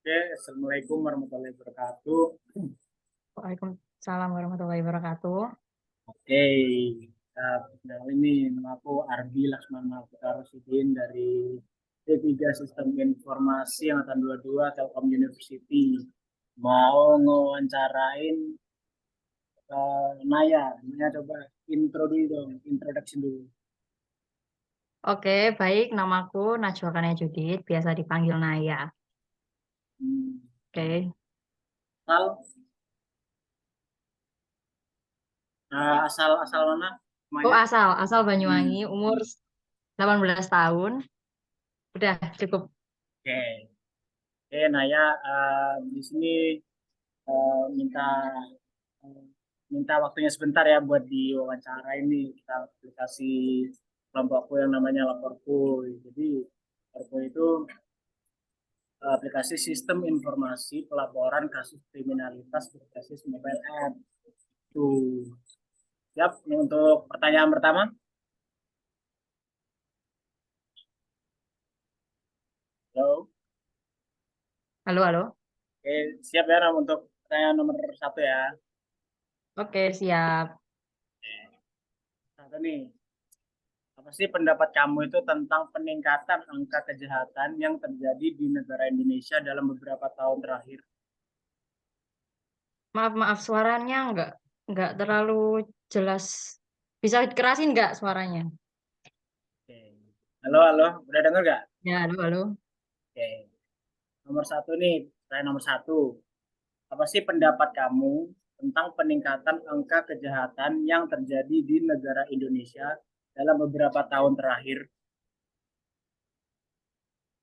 Oke, Assalamualaikum warahmatullahi wabarakatuh. Waalaikumsalam warahmatullahi wabarakatuh. Oke, ini nama aku Ardi Laksmana Putra Rosidin dari D3 Sistem Informasi Angkatan 22 Telkom University. Mau ngewawancarain Naya. Naya coba intro dulu dong, introduction dulu. Oke, baik. Namaku Najwa Kania Judit, biasa dipanggil Naya. Hmm, Oke. asal, asal asal mana? Oh, Maya. asal Banyuwangi, Hmm, umur 18 tahun. Udah cukup. Oke, Oke Naya, di sini minta eh, minta waktunya sebentar ya buat diwawancara ini kita aplikasi kelompokku yang namanya Laporku. Jadi Laporku itu aplikasi sistem informasi pelaporan kasus kriminalitas berbasis mobile app. Tuh, siap nih untuk pertanyaan pertama. Halo. Halo, halo. Oke, siap ya Ram, untuk pertanyaan nomor satu ya. Oke, siap. Satu nih, apa sih pendapat kamu itu tentang peningkatan angka kejahatan yang terjadi di negara Indonesia dalam beberapa tahun terakhir? Maaf, suaranya nggak terlalu jelas. Bisa dikerasin nggak suaranya? Oke. Halo, halo, udah denger nggak? Ya, halo, halo. Oke. Nomor satu nih, saya nomor satu. Apa sih pendapat kamu tentang peningkatan angka kejahatan yang terjadi di negara Indonesia dalam beberapa tahun terakhir?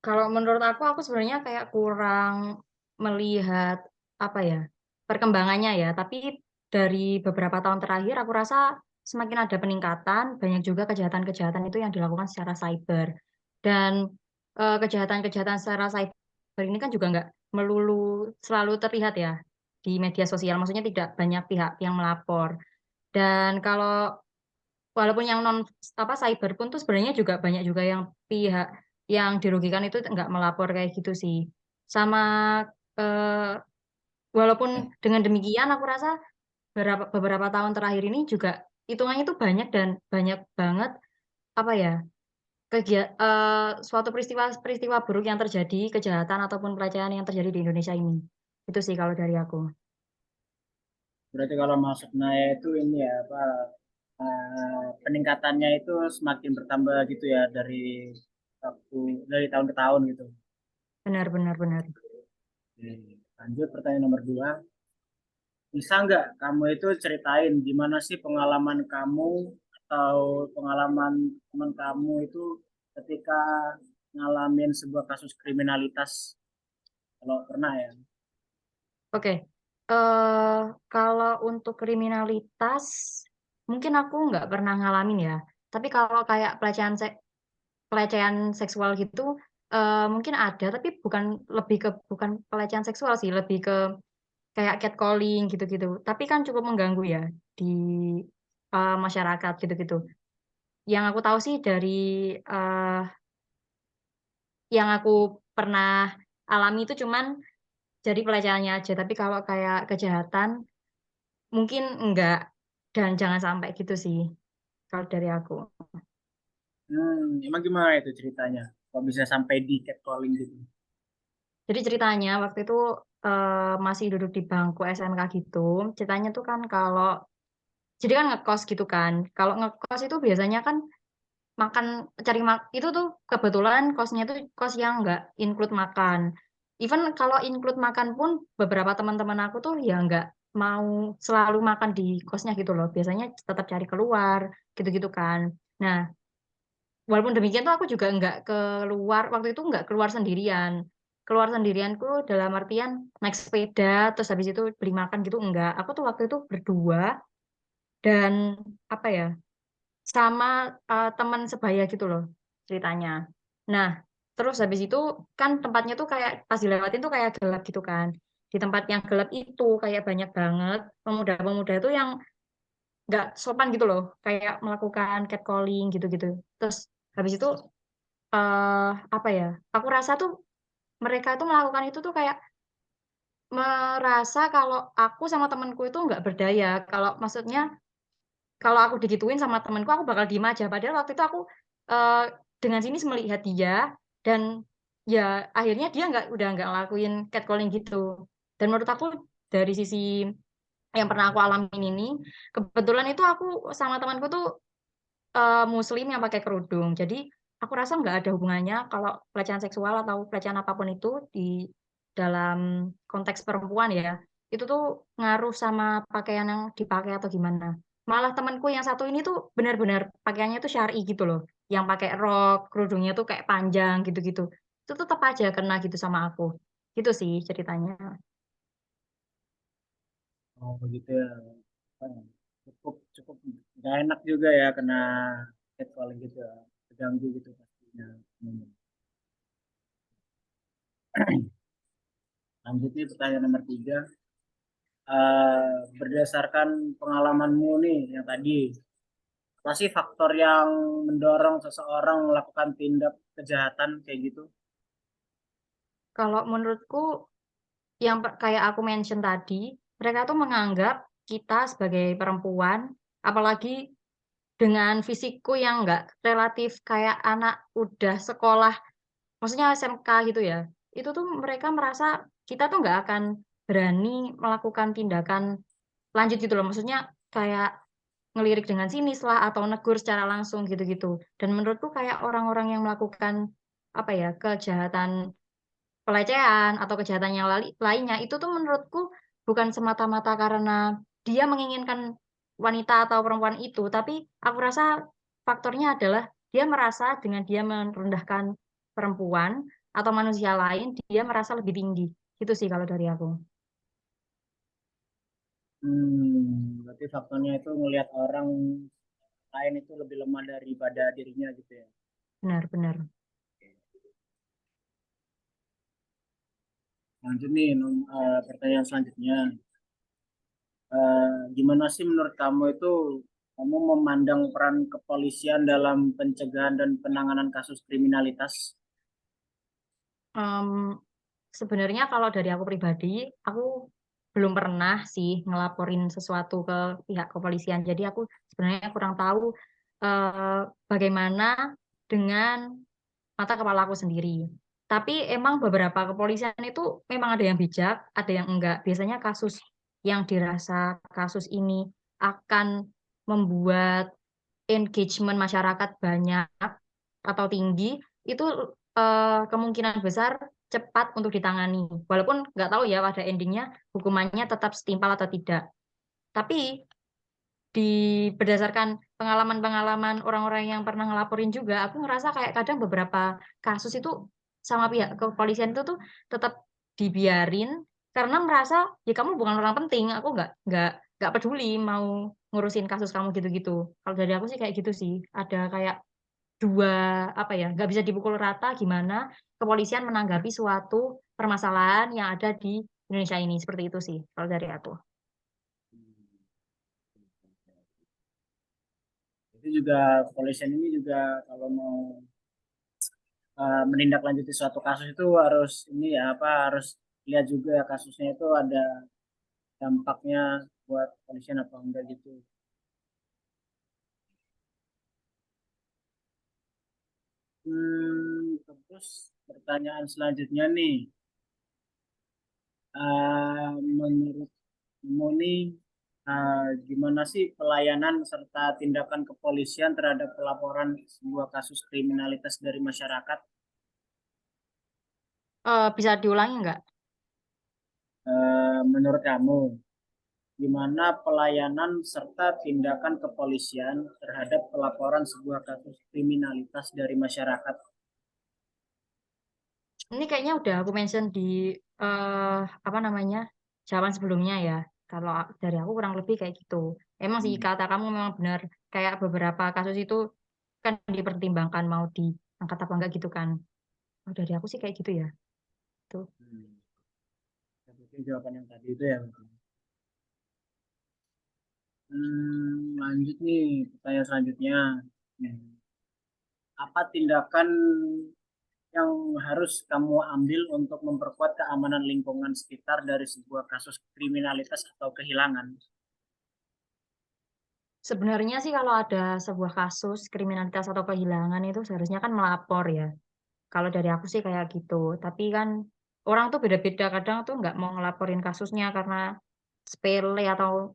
Kalau menurut aku sebenarnya kayak kurang melihat apa ya perkembangannya ya. Tapi dari beberapa tahun terakhir aku rasa semakin ada peningkatan, banyak juga kejahatan-kejahatan itu yang dilakukan secara cyber. Dan kejahatan-kejahatan secara cyber ini kan juga nggak melulu selalu terlihat ya di media sosial. Maksudnya tidak banyak pihak yang melapor. Dan kalau walaupun yang non apa cyber pun tuh sebenarnya juga banyak juga yang pihak yang dirugikan itu nggak melapor kayak gitu sih. Sama eh, walaupun dengan demikian aku rasa beberapa tahun terakhir ini juga hitungannya itu banyak dan banyak banget apa ya suatu peristiwa-peristiwa buruk yang terjadi, kejahatan ataupun pelecehan yang terjadi di Indonesia ini. Itu sih kalau dari aku. Berarti kalau masuk Naya itu ini ya apa peningkatannya itu semakin bertambah gitu ya waktu dari tahun ke tahun gitu. Benar, benar, benar. Oke. Lanjut pertanyaan nomor dua. Bisa nggak kamu itu ceritain gimana sih pengalaman kamu atau pengalaman teman kamu itu ketika ngalamin sebuah kasus kriminalitas kalau pernah ya? Oke, kalau untuk kriminalitas, mungkin aku nggak pernah ngalamin ya. Tapi kalau kayak pelecehan seksual gitu, mungkin ada, tapi bukan pelecehan seksual sih, lebih ke kayak catcalling gitu-gitu. Tapi kan cukup mengganggu ya di masyarakat gitu-gitu. Yang aku tahu sih dari eh, yang aku pernah alami itu cuman jadi pelecehannya aja. Tapi kalau kayak kejahatan mungkin enggak dan jangan sampai gitu sih kalau dari aku. Emang gimana itu ceritanya? Kok bisa sampai di catcalling gitu? Jadi ceritanya waktu itu masih duduk di bangku SMK gitu. Ceritanya tuh kan kalau jadi kan ngekos gitu kan. Kalau ngekos itu biasanya kan makan itu tuh kebetulan kosnya tuh kos yang nggak include makan. Even kalau include makan pun beberapa teman-teman aku tuh ya nggak mau selalu makan di kosnya gitu loh. Biasanya tetap cari keluar gitu-gitu kan. Nah, walaupun demikian tuh aku juga nggak keluar waktu itu nggak keluar sendirian. Keluar sendirianku dalam artian naik sepeda terus habis itu beli makan gitu enggak. Aku tuh waktu itu berdua dan apa ya sama teman sebaya gitu loh ceritanya. Nah, terus habis itu kan tempatnya tuh kayak pas dilewatin tuh kayak gelap gitu kan. Di tempat yang gelap itu kayak banyak banget pemuda-pemuda itu yang nggak sopan gitu loh, kayak melakukan catcalling gitu-gitu. Terus habis itu apa ya? Aku rasa tuh mereka tuh melakukan itu tuh kayak merasa kalau aku sama temenku itu nggak berdaya. Kalau maksudnya kalau aku digituin sama temenku, aku bakal diem aja. Padahal waktu itu aku, eee, dengan sinis melihat dia dan ya akhirnya dia udah nggak ngelakuin catcalling gitu. Dan menurut aku dari sisi yang pernah aku alamin ini, kebetulan itu aku sama temanku tuh, muslim yang pakai kerudung. Jadi aku rasa nggak ada hubungannya kalau pelecehan seksual atau pelecehan apa pun itu di dalam konteks perempuan ya, itu tuh ngaruh sama pakaian yang dipakai atau gimana. Malah temenku yang satu ini tuh benar-benar pakaiannya tuh syar'i gitu loh, yang pakai rok, kerudungnya tuh kayak panjang gitu-gitu. Itu tetep aja kena gitu sama aku. Gitu sih ceritanya. Oh begitu ya. Oh, cukup cukup nggak enak juga ya kena catcalling gitu ya. Terganggu gitu pastinya. Lanjut nih pertanyaan nomor 3. Berdasarkan pengalamanmu nih yang tadi, apa sih faktor yang mendorong seseorang melakukan tindak kejahatan kayak gitu? Kalau menurutku yang kayak aku mention tadi, mereka tuh menganggap kita sebagai perempuan, apalagi dengan fisikku yang nggak relatif kayak anak udah sekolah, maksudnya SMK gitu ya, itu tuh mereka merasa kita tuh nggak akan berani melakukan tindakan lanjut gitu loh. Maksudnya kayak ngelirik dengan sinis lah atau negur secara langsung gitu-gitu. Dan menurutku kayak orang-orang yang melakukan, apa ya, kejahatan pelecehan atau kejahatan yang lainnya itu tuh menurutku bukan semata-mata karena dia menginginkan wanita atau perempuan itu, tapi aku rasa faktornya adalah dia merasa dengan dia merendahkan perempuan atau manusia lain, dia merasa lebih tinggi. Itu sih kalau dari aku. Berarti faktornya itu ngelihat orang lain itu lebih lemah daripada dirinya gitu ya. Benar benar. Lanjut nih, pertanyaan selanjutnya. Gimana sih menurut kamu itu kamu memandang peran kepolisian dalam pencegahan dan penanganan kasus kriminalitas? Mmm, sebenarnya kalau dari aku pribadi, aku belum pernah sih ngelaporin sesuatu ke pihak kepolisian. Jadi aku sebenarnya kurang tahu, bagaimana dengan mata kepala aku sendiri. Tapi emang beberapa kepolisian itu memang ada yang bijak, ada yang enggak. Biasanya kasus yang dirasa kasus ini akan membuat engagement masyarakat banyak atau tinggi, itu, kemungkinan besar cepat untuk ditangani. Walaupun nggak tahu ya pada ending-nya hukumannya tetap setimpal atau tidak. Tapi berdasarkan pengalaman-pengalaman orang-orang yang pernah ngelaporin juga, aku ngerasa kayak kadang beberapa kasus itu sama pihak kepolisian itu tuh tetap dibiarin karena merasa, "Ya kamu bukan orang penting, aku nggak peduli mau ngurusin kasus kamu," gitu-gitu. Kalau dari aku sih kayak gitu sih. Ada kayak 2, apa ya, nggak bisa dipukul rata gimana kepolisian menanggapi suatu permasalahan yang ada di Indonesia ini, seperti itu sih kalau dari aku. Itu juga kepolisian ini juga kalau mau menindaklanjuti suatu kasus itu harus ini ya apa harus lihat juga kasusnya itu ada dampaknya buat kepolisian apa enggak gitu. Terus pertanyaan selanjutnya nih, menurutmu nih gimana sih pelayanan serta tindakan kepolisian terhadap pelaporan sebuah kasus kriminalitas dari masyarakat? Bisa diulangi nggak? Menurut kamu, gimana pelayanan serta tindakan kepolisian terhadap pelaporan sebuah kasus kriminalitas dari masyarakat? Ini kayaknya udah aku mention di, apa namanya, jawaban sebelumnya ya. Kalau dari aku kurang lebih kayak gitu. Emang sih Hmm, kata kamu memang benar, kayak beberapa kasus itu kan dipertimbangkan mau diangkat apa enggak gitu kan. Kalau dari aku sih kayak gitu ya, tuh. hmm. Berarti jawaban yang tadi itu ya. Lanjut nih pertanyaan selanjutnya. Hmm. Apa tindakan yang harus kamu ambil untuk memperkuat keamanan lingkungan sekitar dari sebuah kasus kriminalitas atau kehilangan? Sebenarnya sih kalau ada sebuah kasus kriminalitas atau kehilangan itu seharusnya kan melapor ya. Kalau dari aku sih kayak gitu. Tapi kan orang tuh beda-beda, kadang tuh nggak mau ngelaporin kasusnya karena sepele atau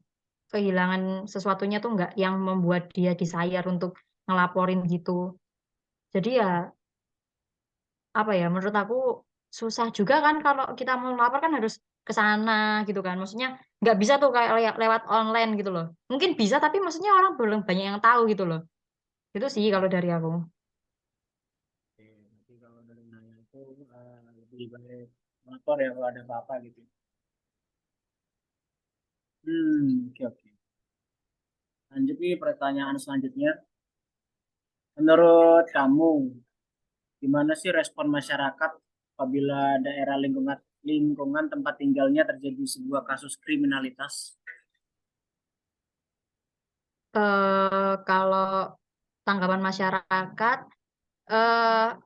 kehilangan sesuatunya tuh nggak yang membuat dia desire untuk ngelaporin gitu. Jadi ya, apa ya, menurut aku susah juga kan kalau kita mau melapor kan harus ke sana gitu kan. Maksudnya nggak bisa tuh kayak lewat online gitu loh. Mungkin bisa tapi maksudnya orang belum banyak yang tahu gitu loh. Itu sih kalau dari aku. Oke, nanti kalau dari nanya itu lebih baik melapor ya kalau ada apa-apa gitu. Oke oke. Lanjut nih pertanyaan selanjutnya. Menurut kamu, gimana sih respon masyarakat apabila daerah lingkungan tempat tinggalnya terjadi sebuah kasus kriminalitas? Kalau tanggapan masyarakat,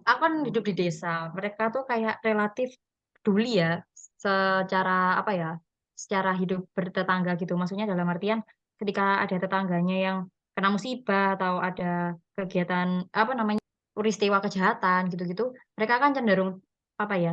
aku kan hidup di desa, mereka tuh kayak relatif peduli ya, secara apa ya, secara hidup bertetangga gitu. Maksudnya dalam artian ketika ada tetangganya yang kena musibah atau ada kegiatan, apa namanya, peristiwa kejahatan gitu-gitu, mereka kan cenderung, apa ya,